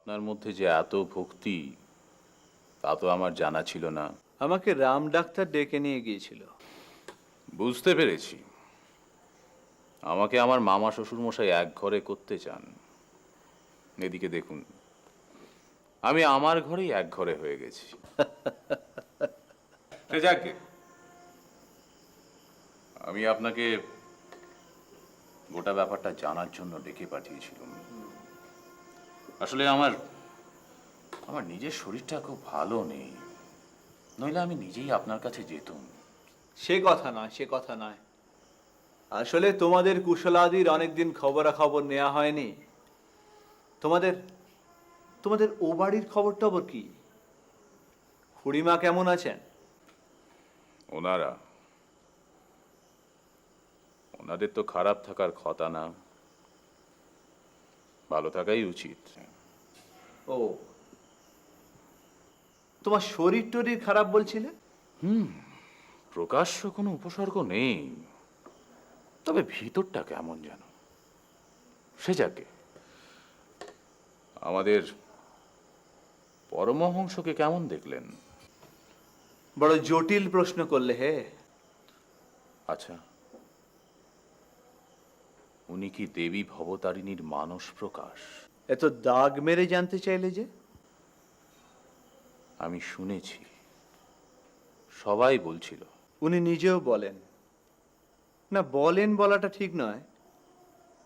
আপনার মধ্যে যে এত ভক্তি তা তো আমার জানা ছিল না। আমাকে রাম ডাক্তার ডেকে নিয়ে গিয়েছিল। বুঝতে পেরেছি, আমাকে আমার মামা শ্বশুর মশাই এক ঘরে করতে চান। এদিকে দেখুন, আমি আমার ঘরেই এক ঘরে হয়ে গেছি। সে যাকে, আমি আপনাকে গোটা ব্যাপারটা জানার জন্য ডেকে পাঠিয়েছিলাম। আসলে আমার আমার নিজের শরীরটা খুব ভালো নেই, নইলে আমি নিজেই আপনার কাছে যেতাম। সে কথা নয়, সে কথা নয়। আসলে তোমাদের কুশলাদির অনেকদিন খবরাখবর নেওয়া হয়নি। তোমাদের তোমাদের ও বাড়ির খবর টবর কি? খুড়িমা কেমন আছেন? ওনারা ওনাদের তো খারাপ থাকার কথা না, ভালো থাকাই উচিত। ও, তোমার শরীর টরীর খারাপ বলছিলে? প্রকাশ্য কোনো উপসর্গ নেই, তবে ভিতরটা কেমন যেন। সে যাকে, আমাদের পরমহংসকে কেমন দেখলেন? বড় জটিল প্রশ্ন করলে হে। আচ্ছা, উনি কি দেবী ভবতারিণীর মানস প্রকাশ? এত দাগ মেরে জানতে চাইলে যে? আমি শুনেছি, সবাই বলছিল। উনি নিজেও বলেন না, বলেন বলাটা ঠিক নয়,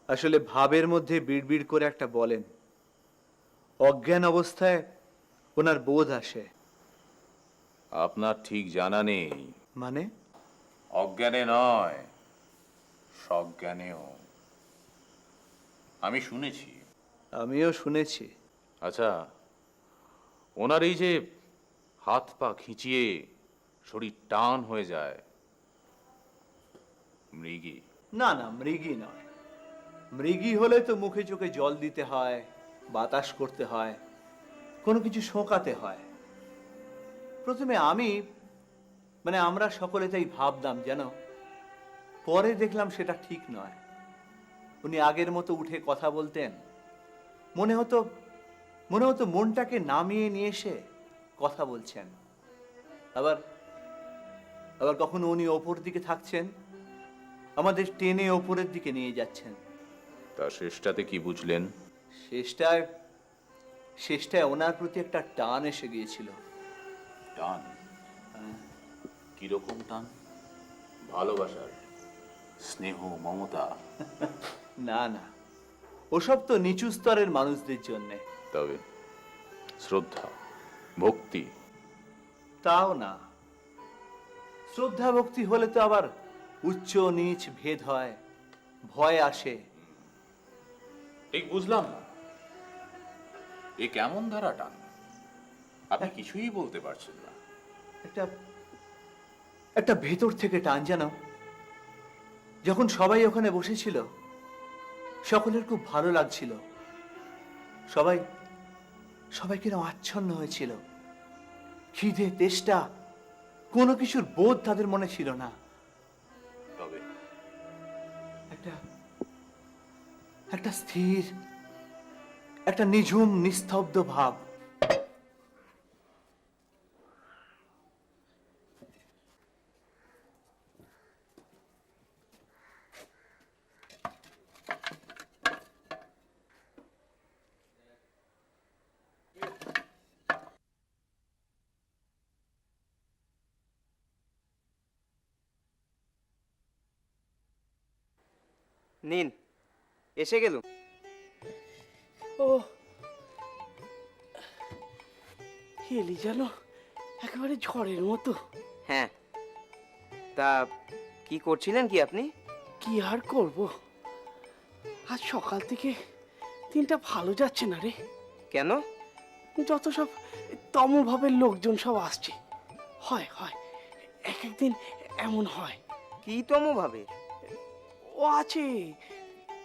আসলে ভাবের মধ্যে বিড়বিড় করে একটা বলেন। অজ্ঞান অবস্থায় ওনার বোধ আসে। আপনার ঠিক জানা নেই। মানে? অজ্ঞানে নয়, সজ্ঞানেও। আমি শুনেছি। আমিও শুনেছি। আচ্ছা, ওনার এই যে হাত পা খিঁচিয়ে শরীর টান হয়ে যায়, মৃগী? না না, মৃগী নয়। মৃগী হলে তো মুখে চোখে জল দিতে হয়, বাতাস করতে হয়, কোনো কিছু শোকাতে হয়। প্রথমে আমরা সকলে তাই ভাবতাম যেন, পরে দেখলাম সেটা ঠিক নয়। উনি আগের মতো উঠে কথা বলতেন, মনে হতো মনটাকে নামিয়ে নিয়ে এসে কথা বলছেন। আবার আবার কখনো উনি ওপর দিকে থাকছেন, আমাদের টেনে ওপরের দিকে নিয়ে যাচ্ছেন। তা শেষটাতে কি বুঝলেন? শেষটায় শেষটায় ওনার প্রতি একটা টান এসে গিয়েছিল। টান? কিরকম টান? ভালোবাসার, স্নেহ, মমতা? না না, ওসব তো নিচু স্তরের মানুষদের জন্যে। তবে শ্রদ্ধা, ভক্তি? তাও না। শ্রদ্ধা ভক্তি হলে তো আবার উচ্চ নীচ ভেদ হয়, ভয় আসে। ঠিক বুঝলাম না, এ কেমন ধারা টান? আপনি কিছুই বলতে পারছেন না। একটা একটা ভেতর থেকে টান যেন। যখন সবাই ওখানে বসেছিল, সকলের খুব ভালো লাগছিল। সবাই সবাই কিরকম আচ্ছন্ন হয়েছিল। খিদে, তেষ্টা, কোনো কিছুর বোধ তাদের মনে ছিল না। তবে একটা একটা স্থির, একটা নিঝুম নিস্তব্ধ ভাব। নিন, এসে গেলুম। ও, এলি যেন একেবারে ঝড়ের মতো। হ্যাঁ, তা কি করছিলেন কি আপনি? কি আর করব, আজ সকাল থেকে দিনটা ভালো যাচ্ছে না রে। কেন? যত সব তমভাবের লোকজন সব আসছে। হয় হয়, এক একদিন এমন হয়। কি তম ভাবে? ও আছে,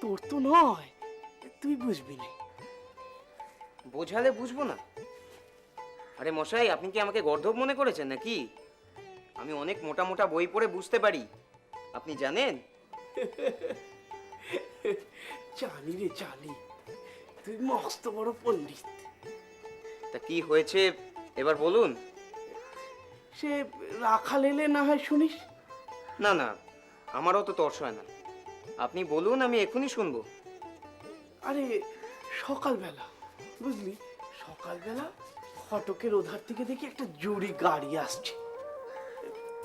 তোর তো নয়, তুই বুঝবি না। বোঝালে বুঝবো না? আরে মশাই, আপনি কি আমাকে গর্ধব মনে করেছেন নাকি? আমি অনেক মোটা মোটা বই পড়ে বুঝতে পারি, আপনি জানেন? জানি রে জানি, তুই মস্ত বড় পণ্ডিত। তা কি হয়েছে এবার বলুন। সে রাখাল এলে না হয় শুনিস। না না, আমারও তো তর্স হয় না, আপনি বলুন, আমি এখনই শুনবো। আরে সকালবেলা, বুঝলি, সকালবেলা ফটকের ওধার থেকে দেখি একটা জুড়ি গাড়ি আসছে,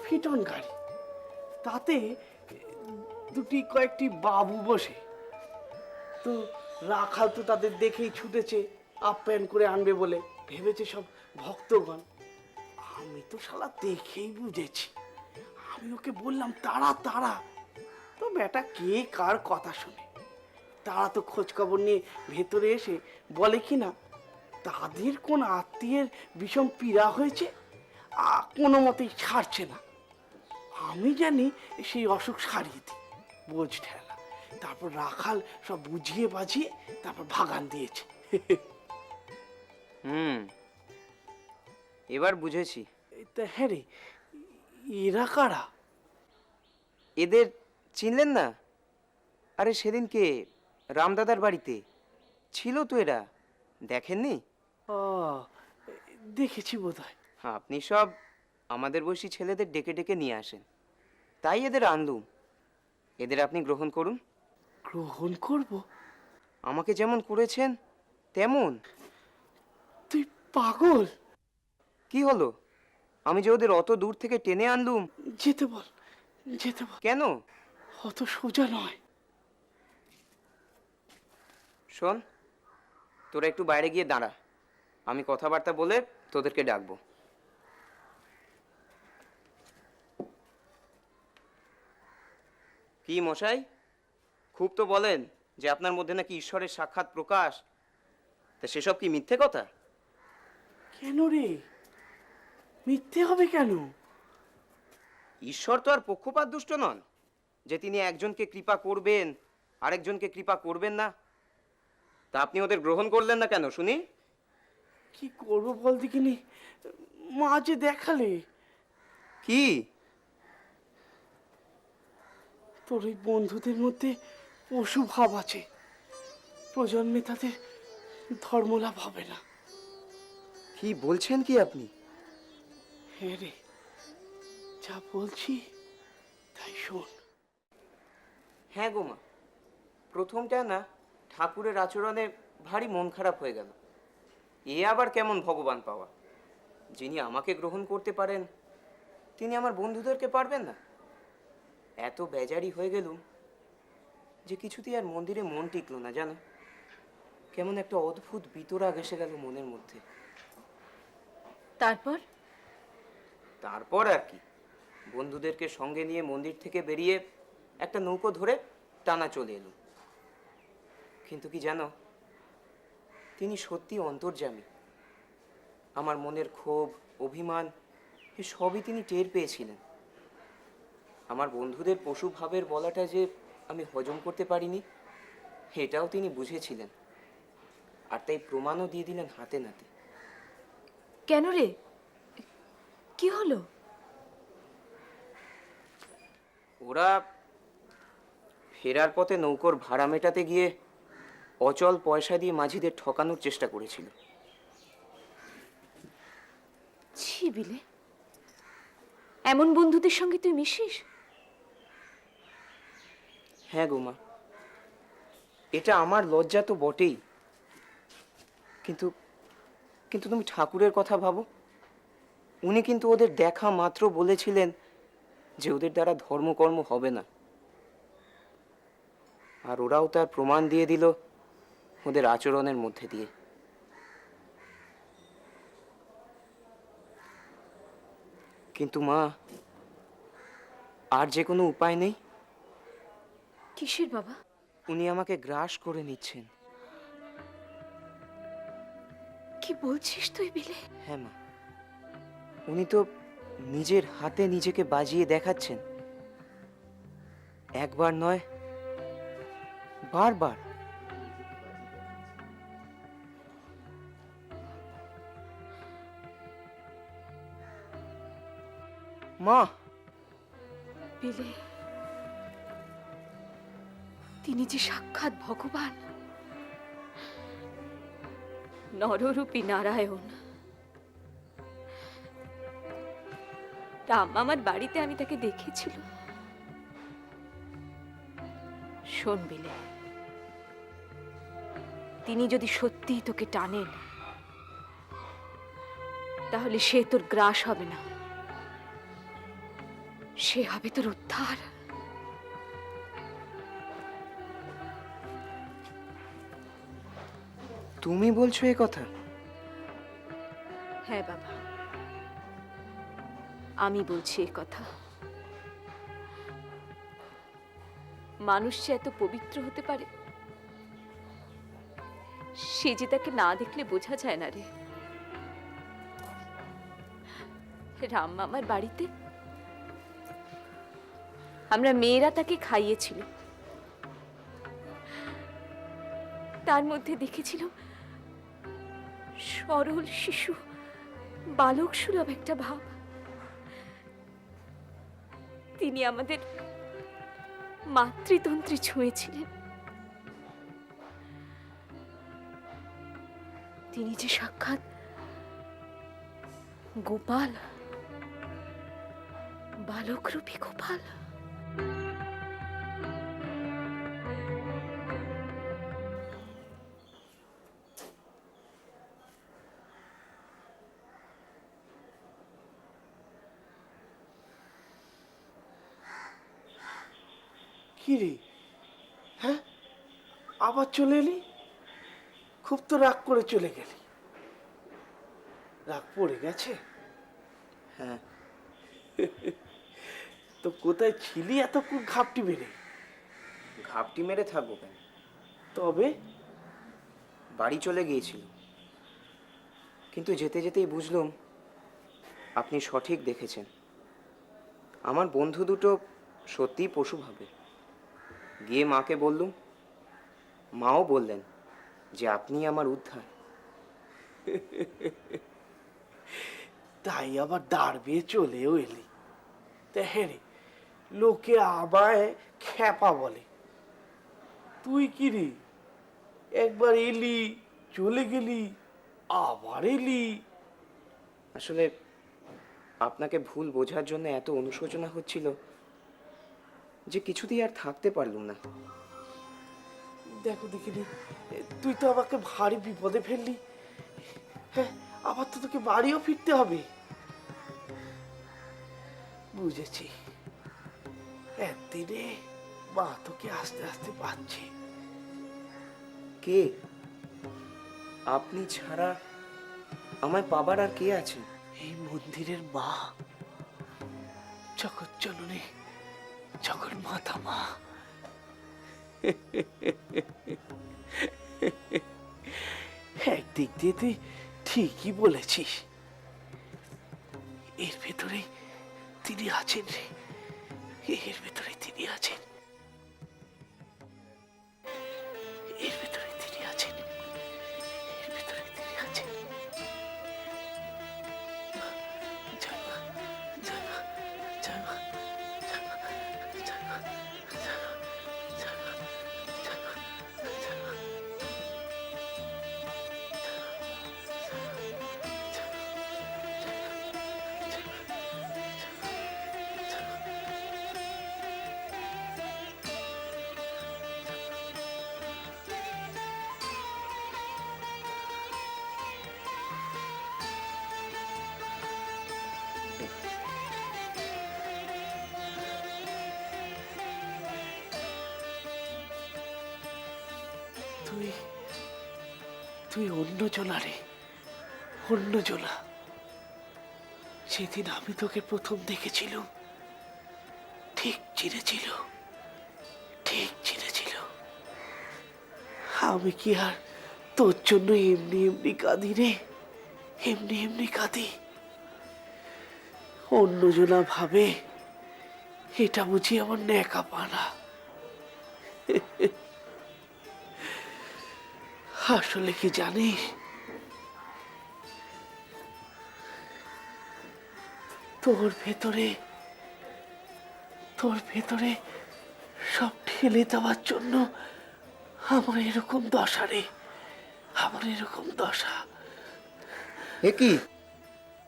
ফিটন গাড়ি। তাতে কয়েকটি বাবু বসে। তো রাখাল তো তাদের দেখেই ছুটেছে, আপ্যায়ন করে আনবে বলে ভেবেছে সব ভক্তগণ। আমি তো শালা দেখেই বুঝেছি। আমি ওকে বললাম তারা তারা, তো বেটা কে কার কথা শুনে। তারা তো খোঁজ খবর নিয়ে ভেতরে এসে বলে কি না তাদের কোন আত্মীয়ের বিষম পীড়া হয়েছে, কোনো মতেই ছাড়ছে না। আমি জানি সেই অসুখ সারিয়ে দিই, বোঝ ঠেলা। তারপর রাখাল সব বুঝিয়ে বাজিয়ে তারপর ভাগান দিয়েছে। হুম, এবার বুঝেছি। তা হ্যাঁ রে, এরা কারা? এদের চিনলেন না? আরে সেদিনকে রামদাদার বাড়িতে ছিল তো এরা, দেখেননি? ও, দেখেছি বোধহয়। আপনি সব আমাদের বয়সী ছেলেদের ডেকে ডেকে নিয়ে আসেন, তাই এদের আনলুম। এদের আপনি গ্রহণ করুন। গ্রহণ করব? আমাকে যেমন করেছেন তেমন। তুই পাগল? কি হলো? আমি যে ওদের অত দূর থেকে টেনে আনলুম। যেতে বল, যেতে বল। কেন? অত সোজা নয়। শোন, তোরা একটু বাইরে গিয়ে দাঁড়া, আমি কথাবার্তা বলে তোদেরকে ডাকবো। কি মশাই, খুব তো বলেন যে আপনার মধ্যে নাকি ঈশ্বরের সাক্ষাৎ প্রকাশ, তা সেসব কি মিথ্যে কথা? কেন রে, মিথ্যে হবে কেন? ঈশ্বর তো আর পক্ষপাত দুষ্ট নন যে তিনি একজনকে কৃপা করবেন আরেকজনকে কৃপা করবেন না। তা আপনি ওদের গ্রহণ করলেন না কেন শুনি? কি করবো বল দেখিনি, মা যে দেখালে। কি? তোর ওই বন্ধুদের মধ্যে পশু ভাব আছে, প্রজন্মে তাদের ধর্মলাভ হবে না। কি বলছেন কি আপনি? হ্যাঁ রে, যা বলছি তাই শোন। হ্যাঁ গো মা, প্রথমটা না ঠাকুরের আচরণে ভারী মন খারাপ হয়ে গেল। এ আবার কেমন ভগবান পাওয়া, যিনি আমাকে গ্রহণ করতে পারেন তিনি আমার বন্ধুদেরকে পারবেন না। এত বেজারি হয়ে গেলুম যে কিছুতেই আর মন্দিরে মন টিকলো না জানো। কেমন একটা অদ্ভুত বিতরাগ এসে গেল মনের মধ্যে। তারপর? তারপর আর কি, বন্ধুদেরকে সঙ্গে নিয়ে মন্দির থেকে বেরিয়ে একটা নৌকো ধরে টানা চলে এলুম। কিন্তু কি জানো, তিনি সত্যি অন্তর্যামী। আমার মনের ক্ষোভ, অভিমান এ সবই তিনি টের পেয়েছিলেন। আমার বন্ধুদের পশু ভাবের বলাটা যে আমি হজম করতে পারিনি এটাও তিনি বুঝেছিলেন, আর তাই প্রমাণও দিয়ে দিলেন হাতে নাতে। কেন রে, কি হলো? ওরা ফেরার পথে নৌকোর ভাড়া মেটাতে গিয়ে অচল পয়সা দিয়ে মাঝিদের ঠকানোর চেষ্টা করেছিল। ছি বিলে, এমন বন্ধুদের সঙ্গে তুই মিশিস? হ্যাঁ গো মা, এটা আমার লজ্জা তো বটেই, কিন্তু কিন্তু তুমি ঠাকুরের কথা ভাবো। উনি কিন্তু ওদের দেখা মাত্র বলেছিলেন যে ওদের দ্বারা ধর্মকর্ম হবে না, আর ওরাও তার প্রমাণ দিয়ে দিল ওদের আচরণের মধ্যে দিয়ে। কিন্তু মা, আর যে কোনো উপায় নেই। কিসের বাবা? উনি আমাকে গ্রাস করে নিচ্ছেন। কি বলছিস তুই বিলে? হ্যাঁ মা, উনি তো নিজের হাতে নিজেকে বাজিয়ে দেখাচ্ছেন, একবার নয় বারবার। মা, বিলে, তিনি যে সাক্ষাৎ ভগবান। নররূপী নারায়ণ। রাম আমার বাড়িতে আমি তাকে দেখেছিল। শোন বিলে, তিনি যদি সত্যিই তোকে টানেন, তাহলে সে তোর গ্রাস হবে না, সে হবে তোর উদ্ধার। তুমি বলছো এ কথা? হ্যাঁ বাবা, আমি বলছি এই কথা। মানুষ যে এত পবিত্র হতে পারে, সে যে তাকে না দেখলে বোঝা যায় না রে। রাম মামার বাড়িতে আমরা মেয়েরা তাকে খাইয়েছিল, তার মধ্যে দেখেছিলাম সরল শিশু, বালক সুলভ একটা ভাব। তিনি আমাদের মাতৃতন্ত্রে ছুঁয়েছিলেন। তিনি যে সাক্ষাৎ গোপাল, বালকরূপী গোপাল। কি রে, হ্যাঁ, আবার চলে এলি? খুব তো রাগ করে চলে গেলি। রাগ পড়ে গেছে? হ্যাঁ। তো কোথায় ছিলি এতক্ষণ ঘাপটি মেরে? ঘাপটি মেরে থাকবো কেন? তবে বাড়ি চলে গিয়েছিল, কিন্তু যেতে যেতেই বুঝলুম আপনি সঠিক দেখেছেন। আমার বন্ধু দুটো সত্যিই পশু ভাবে। গিয়ে মাকে বললুম, মাও বললেন যে আপনি আমার উদ্ধার। তাই আবার দাঁড় বেয়ে চলেও এলি? তা হ্যাঁ রে, লোকে আমায় খ্যাপা বলে। তুই কি রে, একবার এলি, চলে গেলি, আবার এলি। আসলে আপনাকে ভুল বোঝার জন্য এত অনুশোচনা হচ্ছিল যে কিছুতেই আর থাকতে পারলুম না। দেখো দেখিনি, তুই তো আমাকে ভারী বিপদে ফেললি। হ্যাঁ, আবার তো তোকে বাড়িও ফিরতে হবে। বুঝেছি, একদিনে মা তোকে আস্তে আস্তে পাচ্ছে। কে? আপনি ছাড়া আমায় পাবার আর কে আছে? এই মন্দিরের মা, জগৎ জননী, জগৎ মাতা মা। একদিক দিয়ে তুই ঠিকই বলেছিস। এর ভেতরে তিনি আছেন রে, এর ভেতরে তিনি আছেন, এর ভেতরে তিনি আছেন, এর ভেতরে তিনি আছেন। জয় মা, জয় মা, জয় মা, জয় মা, জয় মা, জয় মা, জয় মা, জয় মা, জয় মা। তুই তুই অন্য জোলা রে, অন্য জোলা। সেদিন আমি তোকে প্রথম দেখেছিলাম, ঠিক চিনেছিল, ঠিক চিনেছিল। আমি কি আর তোর জন্য এমনি এমনি কাঁদি রে, এমনি এমনি কাঁদি? অন্য জোলা ভাবে এটা বুঝি আমার ন্যাকা পানা। আসলে কি জানিস, তোর ভেতরে সব ঠেলে দেওয়ার জন্য আমার এরকম দশা রে, আমার এরকম দশা। এ কি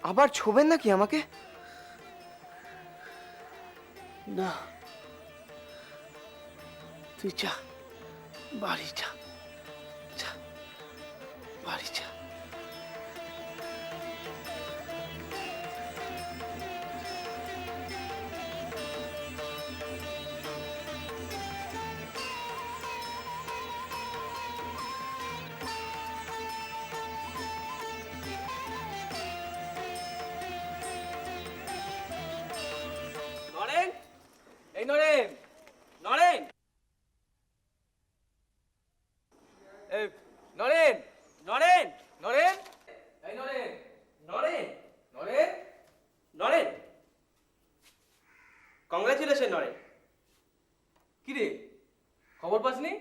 আবার ছোবেন নাকি আমাকে? না, তুই যা, বাড়ি যা, যা, বাড়ি যা। নরেন, এই নরেন, নরেন, এই নরেন, নরেন, নরেন, এই নরেন, নরেন, নরেন, নরেন। কংগ্রাচুলেশন নরেন। কি রে, খবর পাসনি?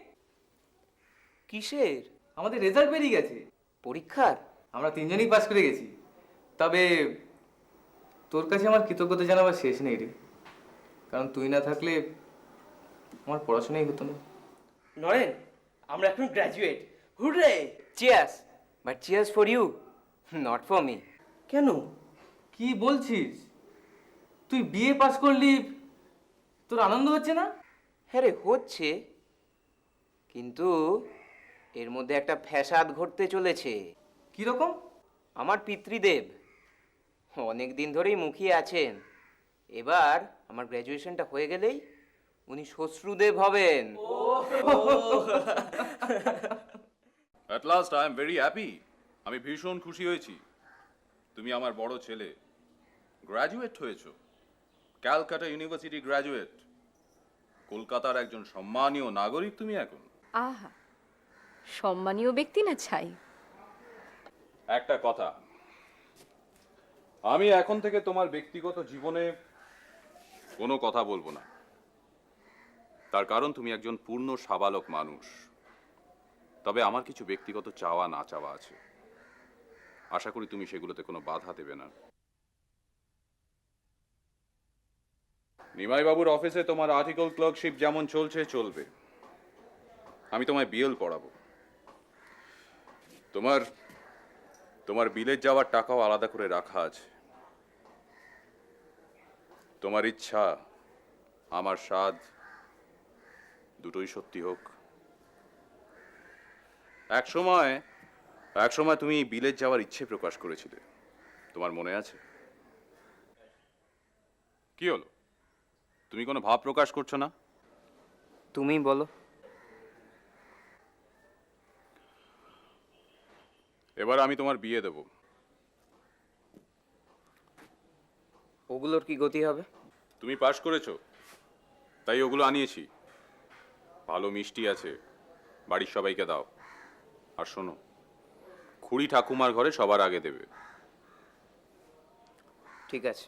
কিসের? আমাদের রেজাল্ট বেরিয়ে গেছে। পরীক্ষার? আমরা তিনজনই পাস করে গেছি। তবে তোর কাছে আমার কৃতজ্ঞতা জানাবার শেষ নেই রে, কারণ তুই না থাকলে আমার পড়াশোনাই হতো না। নরেন, আমরা এখন graduate. Hurray! Cheers, but cheers for you, not for me. কেন? কি বলছিস? তুই বিএ পাস করলি, তোর আনন্দ হচ্ছে না? হ্যাঁ রে, হচ্ছে, কিন্তু এর মধ্যে একটা ফ্যাসাদ ঘটতে চলেছে। কি রকম? আমার পিতৃদেব অনেক দিন ধরেই মুখিয়ে আছেন। এবার আমার গ্র্যাজুয়েশনটা হয়ে গেলেই উনি শ্বশ্রুদেব হবেন। At last I am very happy. আমি ভীষণ খুশি হয়েছি। তুমি আমার বড় ছেলে, গ্র্যাজুয়েট হয়েছো, ক্যালকাটা ইউনিভার্সিটি গ্র্যাজুয়েট, কলকাতার একজন সম্মানীয় নাগরিক তুমি এখন। আহা, সম্মানীয় ব্যক্তি না ছাই। একটা কথা, আমি এখন থেকে তোমার ব্যক্তিগত জীবনে কোনো কথা বলবো না। তার কারণ তুমি একজন পূর্ণ সাবালক মানুষ। তবে আমার কিছু ব্যক্তিগত চাওয়া না চাওয়া আছে, আশা করি তুমি সেগুলোতে কোনো বাধা দেবে না। নিমাই বাবুর অফিসে তোমার আর্টিকেল ক্লার্কশিপ যেমন চলছে চলবে। আমি তোমায় বিএল পড়াবো। তোমার তোমার বিলেত যাওয়ার টাকাও আলাদা করে রাখা আছে। তোমার ইচ্ছা, আমার স্বাদ, দুটোই সত্যি হোক। এক সময় তুমি বিলেত যাওয়ার ইচ্ছে প্রকাশ করেছিলে, তোমার মনে আছে? কি হলো, তুমি কোনো ভাব প্রকাশ করছো না? তুমি বলো। এবার আমি তোমার বিয়ে দেব। ওগুলোর কি গতি হবে? তুমি পাশ করেছো, তাই ওগুলো আনিয়েছি। ভালো মিষ্টি আছে, বাড়ির সবাইকে দাও। আর শোনো, খুড়ি ঠাকুমার ঘরে সবার আগে দেবে। ঠিক আছে।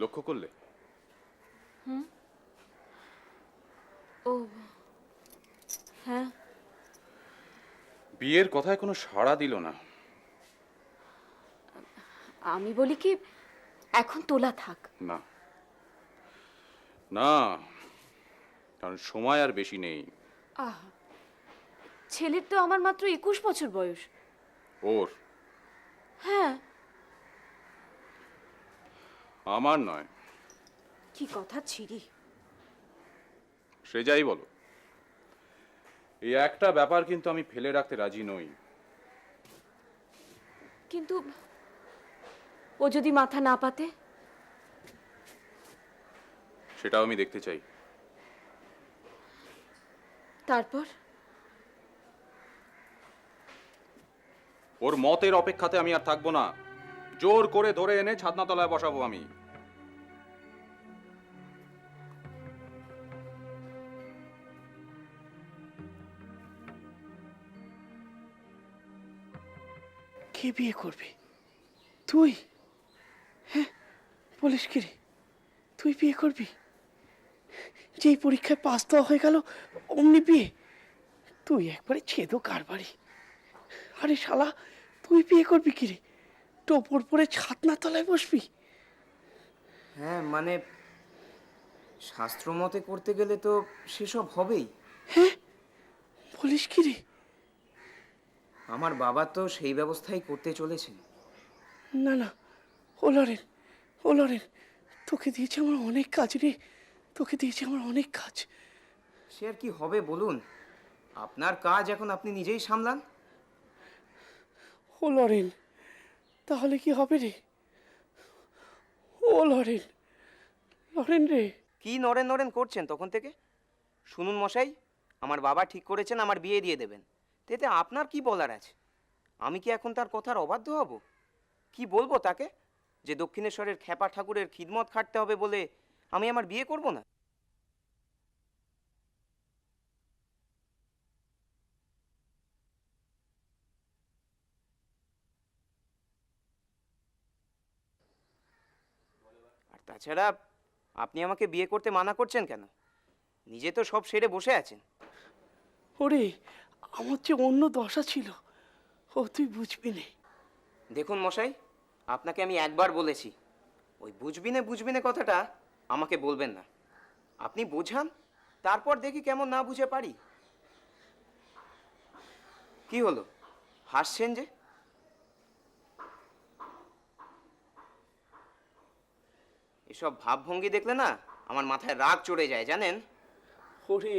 লক্ষ্য করলে? ও হ্যাঁ, বিয়ের কথায় কোনো সাড়া দিল না। আমি বলি কি, এখন তোলা থাক। না না, কারণ সময় আর বেশি নেই। আহা, ছেলের তো আমার মাত্র 21 বছর বয়স। ওর, হ্যাঁ। আমার নয়। কি কথা ছিরি। সে যাই বলো, এই একটা ব্যাপার কিন্তু আমি ফেলে রাখতে রাজি নই। কিন্তু ও যদি মাথা না পাতে? সেটাও আমি দেখতে চাই। তারপর? ওর মতের অপেক্ষাতে আমি আর থাকবো না। জোর করে ধরে এনে ছাদনাতলায় বসাবো আমি। কে বিয়ে করবে? তুই? হ্যাঁ, বলিস কি রে, তুই বিয়ে করবি? যেই পরীক্ষায় পাস দেওয়া হয়ে গেল অমনি বিয়ে? তুই একবারে ছেদো কারবারি। আরে শালা, তুই বিয়ে করবি কি রে? টোপর পরে ছাতনা তলায় বসবি? হ্যাঁ, মানে শাস্ত্র মতে করতে গেলে তো সেসব হবেই। বলিস কি রে? আমার বাবা তো সেই ব্যবস্থাই করতে চলেছেন। না না, ও লরেন, তোকে দিয়েছে আমার অনেক কাজ রে, তোকে দিয়েছে আমার অনেক কাজ। সে আর কি হবে বলুন, আপনার কাজ এখন আপনি নিজেই সামলান। ও লরেন, তাহলে কি হবে রে? ও লরেন, লরেন রে। কি নড়েন নড়েন করছেন তখন থেকে? শুনুন মশাই, আমার বাবা ঠিক করেছেন আমার বিয়ে দিয়ে দেবেন, এতে আপনার কি বলার আছে? আমি কি এখন তার কথার অবাধ্য হব? কি বলবো তাকে, যে দক্ষিণেশ্বরের খ্যাপা ঠাকুরের খিদমত খাটতে হবে বলে আমি আমার বিয়ে করব না? আর তাছাড়া আপনি আমাকে বিয়ে করতে মানা করছেন কেন? নিজে তো সব সেরে বসে আছেন। ওরে, আমার যে অন্য দশা ছিল, ও তুই বুঝবি নে। দেখুন মশাই, আপনাকে আমি একবার বলেছি, ওই বুঝবি না কথাটা আমাকে বলবেন না। আপনি বোঝান, তারপর দেখি কেমন না বুঝে পারি। কি হলো, হাসছেন যে? এসব ভাবভঙ্গি দেখলে না আমার মাথায় রাগ চড়ে যায় জানেন। ওরে,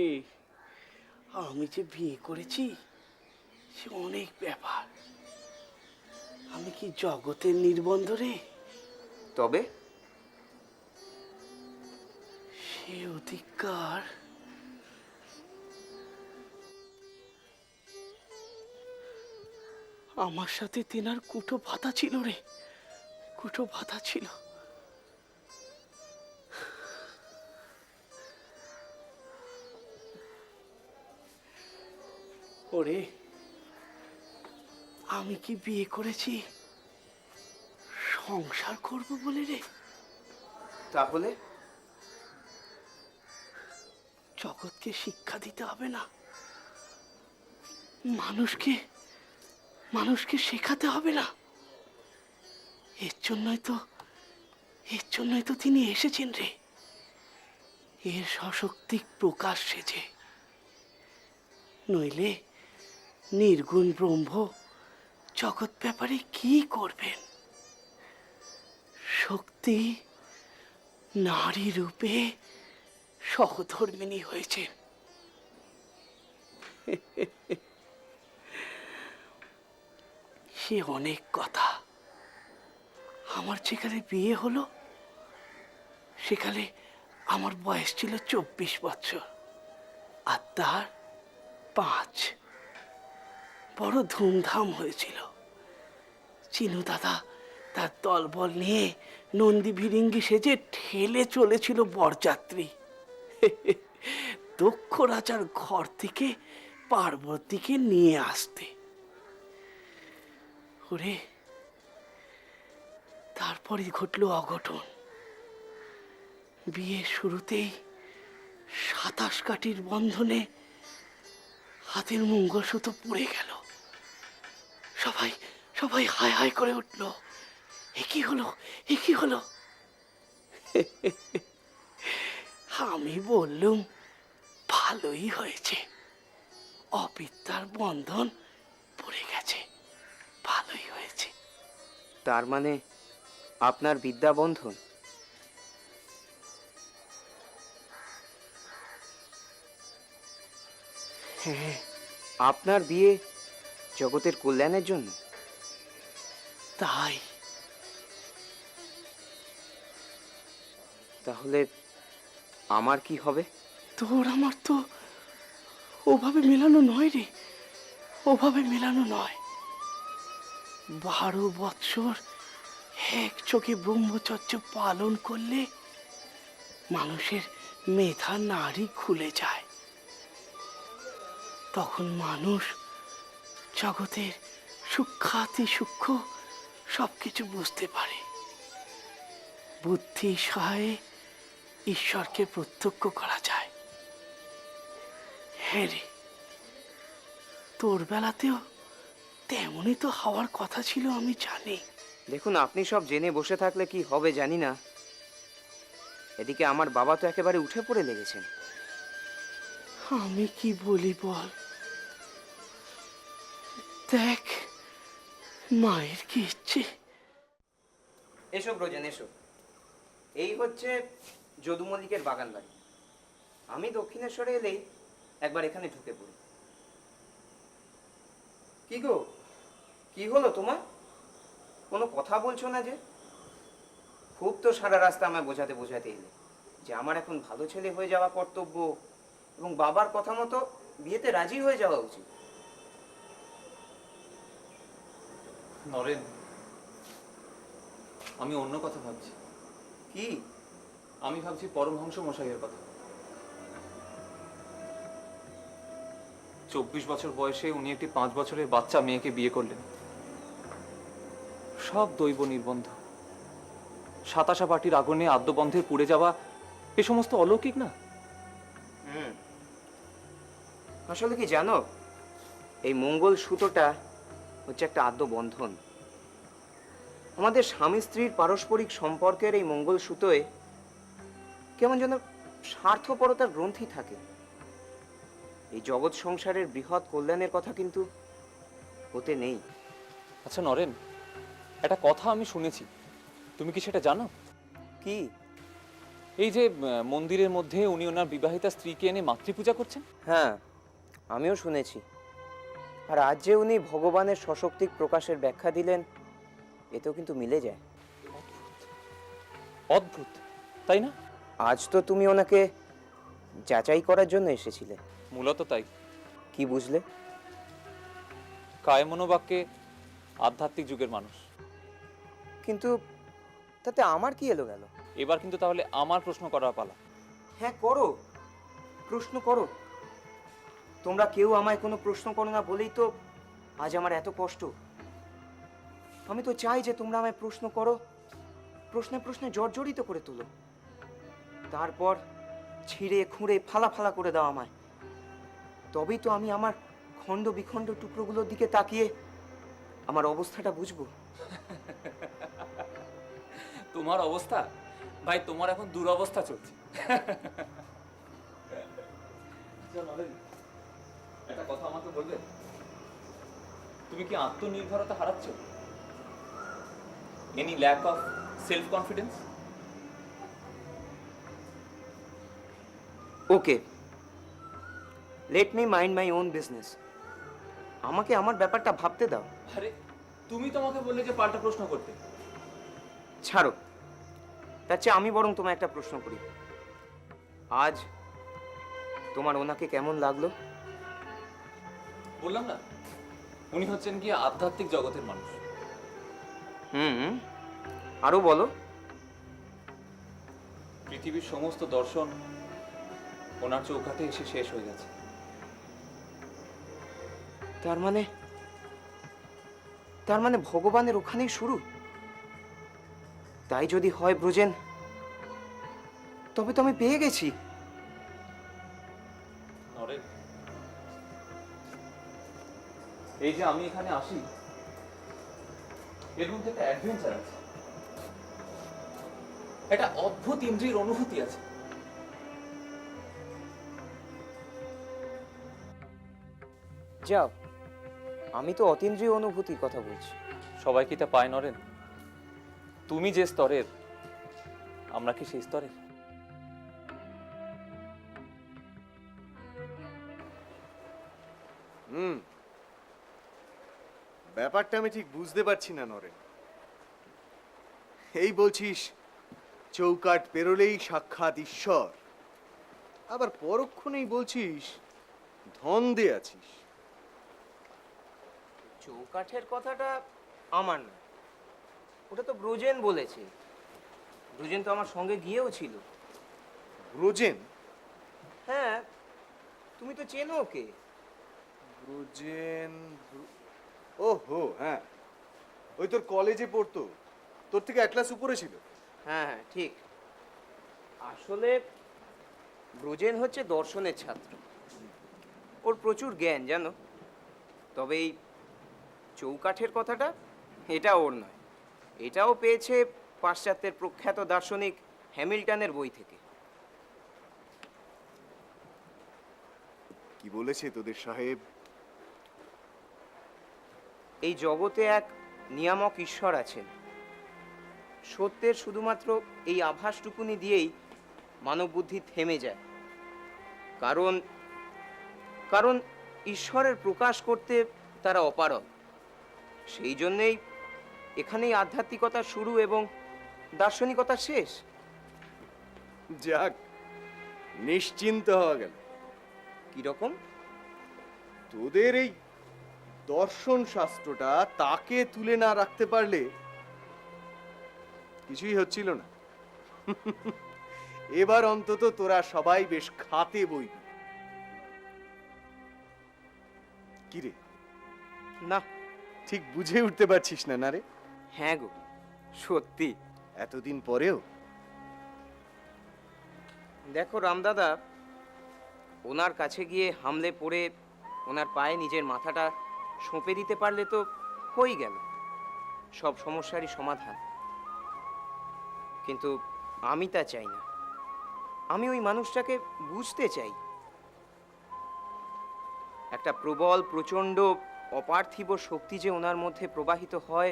আমি যে বিয়ে করেছি সে অনেক ব্যাপার। আমি কি জগতের নির্বন্ধ রে? তবে সে অধিকার আমার সাথে তেনার কুটো ভাতা ছিল রে, কুটো ভাতা ছিল। ওরে, আমি কি বিয়ে করেছি সংসার করব বলে রে? তাহলে জগৎকে শিক্ষা দিতে হবে না, মানুষকে মানুষকে শেখাতে হবে না? এর জন্যই তো তিনি এসেছেন রে, এর সশক্তিক প্রকাশ সেজে। নইলে নির্গুণ ব্রহ্ম জগৎ ব্যাপারে কি করবেন? শক্তি নারী রূপে সহধর্মিণী হয়েছে। সে অনেক কথা। আমার যেখানে বিয়ে হলো সেখানে আমার বয়স ছিল 24 বছর, আর তার 5। বড় ধুমধাম হয়েছিল। চিনু দাদা তার দলবল নিয়ে নন্দী ভিরিঙ্গি সেজে ঠেলে চলেছিল বরযাত্রী দক্ষ রাজার ঘর থেকে পার্বতীকে নিয়ে আসতে। ওরে, তারপরই ঘটলো অঘটন। বিয়ের শুরুতেই 27 কাঠির বন্ধনে হাতের মঙ্গলসূত্র পড়ে গেল। সবাই সবাই হায় হায় করে উঠল, এ কি হলো, এ কি হলো? আমি বললুম, ভালোই হয়েছে, অবিদ্যার বন্ধন পড়ে গেছে, ভালোই হয়েছে। তার মানে আপনার বিদ্যা বন্ধন? হ্যাঁ, আপনার বিয়ে জগতের কল্যাণের জন্য? তাই। তাহলে আমার কি হবে? তোর আমার তো ওভাবে মেলানো নয় রে, ওভাবে মেলানো নয়। 12 বৎসর এক চোখে ব্রহ্মচর্য পালন করলে মানুষের মেধা নাড়ি খুলে যায়। তখন মানুষ জগতের সূক্ষ্মাতি সূক্ষ্ম সবকিছু বুঝতে পারে। বুদ্ধি সহায়ে ঈশ্বরকে প্রত্যক্ষ করা যায়। হ্যাঁ রে, তোর বেলাতেও তেমনই তো হওয়ার কথা ছিল, আমি জানি। দেখুন, আপনি সব জেনে বসে থাকলে কি হবে জানি না, এদিকে আমার বাবা তো একেবারে উঠে পড়ে লেগেছেন। আমি কি বলি বল, দেখ মায়ের কি ইচ্ছে। এসো ব্রজেন এসো, এই হচ্ছে যদু মল্লিকের বাগান বাড়ি। আমি দক্ষিণেশ্বরে এলেই একবার এখানে ঢুকে পড়ি। কি গো, কি হলো তোমার? কোনো কথা বলছো না যে? খুব তো সারা রাস্তা আমায় বোঝাতে বোঝাতে এলে যে আমার এখন ভালো ছেলে হয়ে যাওয়া কর্তব্য এবং বাবার কথা মতো বিয়েতে রাজি হয়ে যাওয়া উচিত। নরেন, আমি অন্য কথা ভাবছি। কি? আমি ভাবছি পরমহংস মশাইয়ের কথা। 24 বছর বয়সে উনি একটি 5 বছরের বাচ্চা মেয়েকে বিয়ে করলেন। সব দৈব নির্বন্ধ, সাতাশা পাটির আগুনে আদ্যবন্ধের পুড়ে যাওয়া, এ সমস্ত অলৌকিক না? আসলে কি জানো, এই মঙ্গল সূত্রটা হচ্ছে একটা আদ্য বন্ধন। আমাদের স্বামী স্ত্রীর পারস্পরিক সম্পর্কের এই মঙ্গল সূত্রে কেমন যেন স্বার্থপরতার গ্রন্থি থাকে। এই জগৎ সংসারের বৃহৎ কল্যাণের কথা কিন্তু হতে নেই। আচ্ছা নরেন, একটা কথা আমি শুনেছি, তুমি কি সেটা জানো? কি? এই যে মন্দিরের মধ্যে উনি ওনার বিবাহিতা স্ত্রীকে এনে মাতৃপূজা করছেন। হ্যাঁ, আমিও শুনেছি। আর আজ যে উনি ভগবানের সশক্তিক প্রকাশের ব্যাখ্যা দিলেন, এতেও কিন্তু মিলে যায়। অদ্ভুত, তাই না? আজ তো তুমি ওনাকে যাচাই করার জন্য এসেছিলে। মূলত তাই। কি বুঝলে? কায় মনোবাক্যে আধ্যাত্মিক যুগের মানুষ। কিন্তু তাতে আমার কি এলো গেল? এবার কিন্তু তাহলে আমার প্রশ্ন করার পালা। হ্যাঁ করো, প্রশ্ন করো। তোমরা কেউ আমায় কোনো প্রশ্ন করো না বলেই তো আজ আমার এত কষ্ট। আমি তো চাই যে তোমরা আমায় প্রশ্ন করো, প্রশ্নে প্রশ্নে জর্জরিত করে তোলো, তারপর ছিঁড়ে খুঁড়ে ফালা ফালা করে দাও আমায়। তবেই তো আমি আমার খণ্ড বিখণ্ড টুকরোগুলোর দিকে তাকিয়ে আমার অবস্থাটা বুঝবো। তোমার অবস্থা ভাই, তোমার এখন দুরবস্থা চলছে। একটা কথা আমাকে বলবে, তুমি কি আত্মনির্ভরতা হারাচ্ছ? Any lack of self confidence? Okay, let me mind my own business. আমাকে আমার ব্যাপারটা ভাবতে দাও। আরে তুমি তো আমাকে বললে যে পাল্টা প্রশ্ন করতে। ছাড়ো, তার চেয়ে আমি বরং তোমায় একটা প্রশ্ন করি। আজ তোমার ওনাকে কেমন লাগলো? বললাম না, উনি হচ্ছেন কি আধ্যাত্মিক জগতের মানুষ। আরো বলো। পৃথিবীর সমস্ত দর্শন ওনার চৌকাঠে এসে শেষ হয়ে গেছে। তার মানে ভগবানের ওখানেই শুরু? তাই যদি হয় ব্রজেন, তবে তো আমি পেয়ে গেছি। নরেন, এই যে আমি এখানে আসি, এর মধ্যে একটা অ্যাডভেঞ্চার আছে, একটা অদ্ভুত ইন্দ্রিয়ের অনুভূতি আছে। যাও, আমি তো অতীন্দ্রিয় অনুভূতির কথা বলছি। সবাই কি তা পায় নরেন? তুমি যে স্তরের, আমরা কি সেই স্তরের? ব্যাপারটা আমি ঠিক বুঝতে পারছি না নরেন। এই বলছিস চৌকাঠ পেরোলেই সাক্ষাৎ ঈশ্বর, আবার পরক্ষণেই বলছিস ধন্দে আছিস। চৌকাঠের কথাটা আমার না, ওটা তো ব্রজেন বলেছে। ব্রজেন তো আমার সঙ্গে গিয়েও ছিল। ব্রজেন? হ্যাঁ, তুমি তো চেনো ওকে। ব্রজেন? ওহো হ্যাঁ, ওই তোর কলেজে পড়তো, তোর থেকে এক ক্লাস উপরে ছিল। হ্যাঁ হ্যাঁ ঠিক। আসলে ব্রজেন হচ্ছে দর্শনের ছাত্র, ওর প্রচুর জ্ঞান জানো। তবে এই চৌকাঠের কথাটা, এটা ওর নয়, এটাও পেয়েছে পাশ্চাত্যের প্রখ্যাত দার্শনিক হ্যামিল্টনের বই থেকে। কি বলেছে তোদের সাহেব? এই জগতে এক নিয়ামক ঈশ্বর আছেন। সত্যের শুধুমাত্র এই আভাসটুকুনি দিয়েই মানব বুদ্ধি থেমে যায়। কারণ কারণ ঈশ্বরের প্রকাশ করতে তারা অপারগ। সেই জন্যেই এখানেই আধ্যাত্মিকতা শুরু এবং দার্শনিকতা শেষ। যাক, নিশ্চিন্ত হওয়া গেল। কিরকম? তোদের এই দর্শন শাস্ত্রটা তাকে তুলে না রাখতে পারলে কিছুই হচ্ছিল না। এবার অন্তত তোরা সবাই বেশ খাতে বইবি। কিরে, না। ঠিক বুঝে উঠতে পারছিস না? না রে, হ্যাঁ গো, সত্যি। এতদিন পরেও? দেখো রামদাদা, ওনার কাছে গিয়ে হামলে পড়ে ওনার পায়ে নিজের মাথাটা সঁপে দিতে পারলে তো হয়েই গেল, সব সমস্যারই সমাধান। কিন্তু আমি তা চাই না। আমি ওই মানুষটাকে বুঝতে চাই। একটা প্রবল, প্রচণ্ড, অপার্থিব শক্তি যে ওনার মধ্যে প্রবাহিত হয়,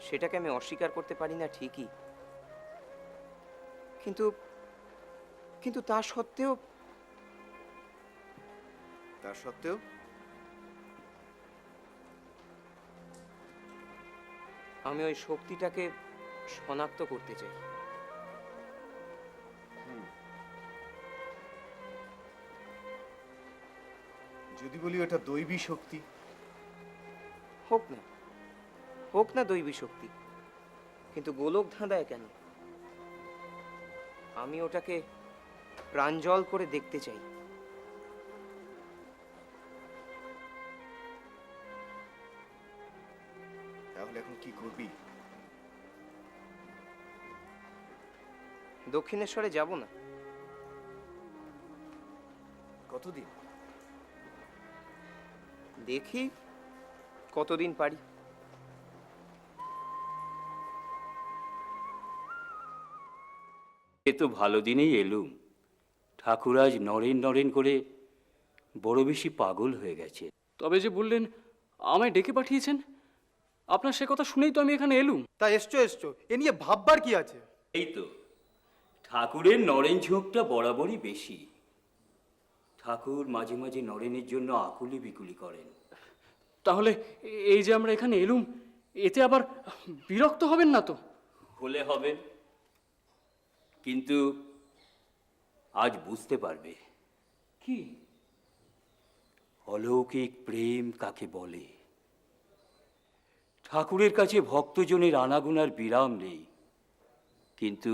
সেটাকে আমি অস্বীকার করতে পারি না ঠিকই। কিন্তু কিন্তু তা সত্ত্বেও আমি ওই শক্তিটাকে শনাক্ত করতে চাই। যদি বলি ওটা দৈবী শক্তি, হোক না, হোক না দৈবী শক্তি, কিন্তু গোলক ধাঁধায় কেন? আমি ওটাকে প্রাঞ্জল করে দেখতে চাই। তাহলে এখন কি করবি? দক্ষিণেশ্বরে যাব না। কতদিন? দেখি কতদিন পারি। এ তো ভালো দিনেই এলুম। ঠাকুর আজ নরেন নরেন করে বড় বেশি পাগল হয়ে গেছে। তবে যে বললেন আমায় ডেকে পাঠিয়েছেন, আপনার সে কথা শুনেই তো আমি এখানে এলুম। তা এসছো, এ নিয়ে ভাববার কি আছে? এই তো, ঠাকুরের নরেন ঝোঁকটা বরাবরই বেশি। ঠাকুর মাঝে মাঝে নরেনের জন্য আকুলি বিকুলি করেন। তাহলে এই যে আমরা এখানে এলুম, এতে আবার বিরক্ত হবেন না তো? হলে হবেন, কিন্তু আজ বুঝতে পারবে কি অলৌকিক প্রেম কাকে বলে। ঠাকুরের কাছে ভক্তজনের আনাগোনার বিরাম নেই, কিন্তু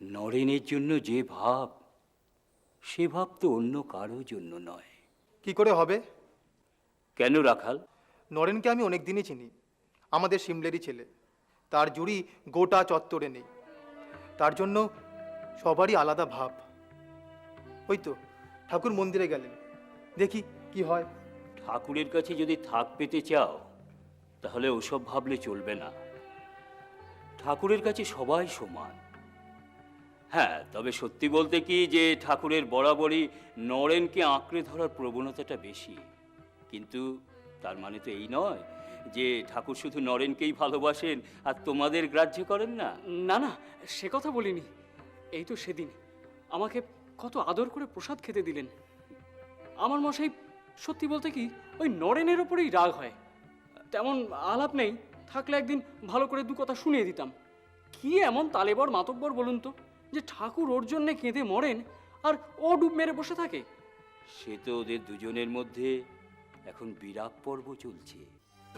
নরেনের জন্য যে ভাব, সে ভাব তো অন্য কারো জন্য নয়। কি করে হবে? কেন রাখাল? নরেনকে আমি অনেক দিনই চিনি, আমাদের সিমলেরই ছেলে। তার জুড়ি গোটা চত্বরে নেই, তার জন্য সবারই আলাদা ভাব। ওই তো ঠাকুর মন্দিরে গেলেন, দেখি কি হয়। ঠাকুরের কাছে যদি থাক পেতে চাও, তাহলে ওসব ভাবলে চলবে না। ঠাকুরের কাছে সবাই সমান। হ্যাঁ, তবে সত্যি বলতে কি যে ঠাকুরের বরাবরই নরেনকে আঁকড়ে ধরার প্রবণতাটা বেশি। কিন্তু তার মানে তো এই নয় যে ঠাকুর শুধু নরেনকেই ভালোবাসেন আর তোমাদের গ্রাহ্য করেন না। না না, সে কথা বলিনি। এই তো সেদিন আমাকে কত আদর করে প্রসাদ খেতে দিলেন। আমার মশাই সত্যি বলতে কি ওই নরেনের ওপরেই রাগ হয়। তেমন আলাপ নেই, থাকলে একদিন ভালো করে দু কথা শুনিয়ে দিতাম। কি এমন তালেবর মাতব্বর বলুন তো, যে ঠাকুর ওর জন্যে কেঁদে মরেন আর ও ডুব মেরে বসে থাকে? সে তো ওদের দুজনের মধ্যে এখন বিরাগ পর্ব চলছে।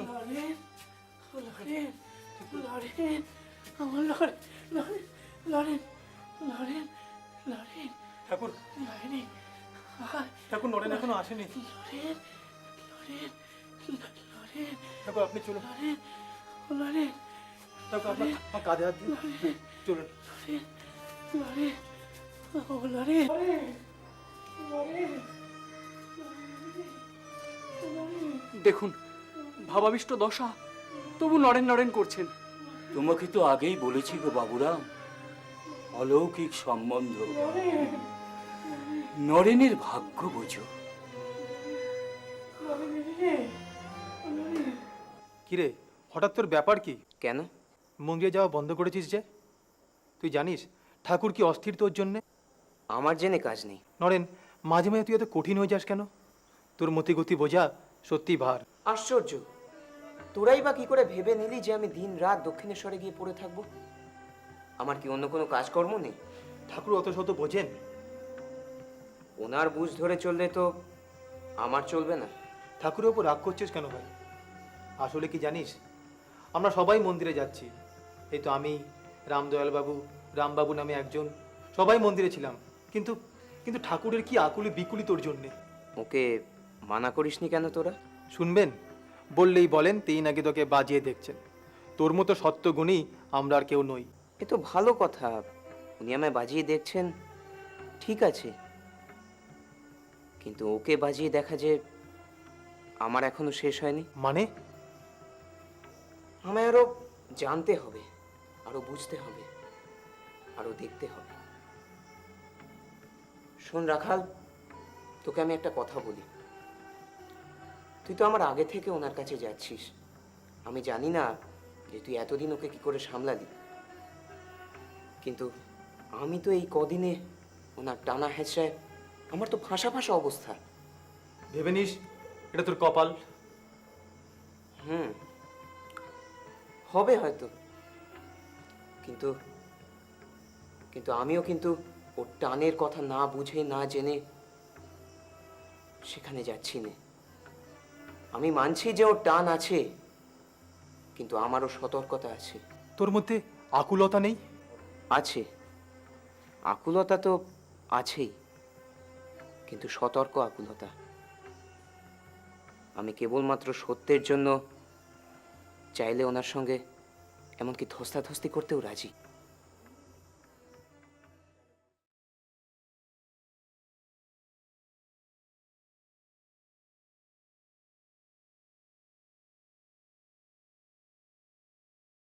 লরেন, লরেন, লরেন, আমার লরেন, লরেন, লরেন, লরেন, লরেন, ঠাকুর, লরেন, ঠাকুর নরেন এখনো আসেনি। লরেন, লরেন, লরেন, ঠাকুর আপনি চলুন, লরেন, লরেন, ঠাকুর আপনার কাঁধে হাত দিন, চলুন। লরেন, ও লরেন, দেখুন, ভাবাবিষ্ট দশা, তবু নরেন নরেন করছেন। তোমাকে তো আগেই বলেছি গো বাবুরাম, অলৌকিক সম্বন্ধ। নরেনের ভাগ্য বোঝো। কিরে, হঠাৎ তোর ব্যাপার কি? কেন? মন্দিরে যাওয়া বন্ধ করেছিস যে? তুই জানিস ঠাকুর কি অস্থির তোর জন্যে? আমার জেনে কাজ নেই। নরেন, মাঝে মাঝে তুই এত কঠিন হয়ে যাস কেন? তোর মতিগতি বোঝা সত্যি ভার। আশ্চর্য, তোরাই বা কি করে ভেবে নিলি যে আমি দিন রাত দক্ষিণেশ্বরে গিয়ে পড়ে থাকবো? আমার কি অন্য কোনো কাজকর্ম নেই? ঠাকুর অত শত বোঝেন? ওনার বুঝ ধরে চললে তো আমার চলবে না। ঠাকুরের ওপর রাগ করছিস কেন ভাই? আসলে কি জানিস, আমরা সবাই মন্দিরে যাচ্ছি। এই তো আমি, রামদয়ালবাবু, রামবাবু নামে একজন, সবাই মন্দিরে ছিলাম। কিন্তু কিন্তু ঠাকুরের কি আকুলি বিকুলি তোর জন্যে। ওকে মানা করিসনি কেন তোরা? শুনবেন? বললেই বলেন 3 আগে তোকে বাজিয়ে দেখছেন। তোর মতো সত্যগুণী আমরা আর কেউ নই। এ তো ভালো কথা, উনি আমায় বাজিয়ে দেখছেন, ঠিক আছে। কিন্তু ওকে বাজিয়ে দেখা যে আমার এখনো শেষ হয়নি। মানে? আমায় আরো জানতে হবে, আরো বুঝতে হবে, আরো দেখতে হবে। শোন রাখাল, তোকে আমি একটা কথা বলি। তুই তো আমার আগে থেকে ওনার কাছে যাচ্ছিস। আমি জানি না যে তুই এতদিন ওকে কি করে সামলালি, কিন্তু আমি তো এই কদিনে ওনার টানা হেঁচড়ায় আমার তো ফাঁসা ফাঁসা অবস্থা। ভেবে নিস এটা তোর কপাল। হবে হয়তো, কিন্তু কিন্তু আমিও কিন্তু ওর টানের কথা না বুঝে না জেনে সেখানে যাচ্ছি না। আমি মানছি যে ওর টান আছে, কিন্তু আমারও সতর্কতা আছে। তোর মধ্যে আকুলতা নেই? আছে, আকুলতা তো আছেই, কিন্তু সতর্ক আকুলতা। আমি কেবলমাত্র সত্যের জন্য চাইলে ওনার সঙ্গে এমনকি ধস্তাধস্তি করতেও রাজি।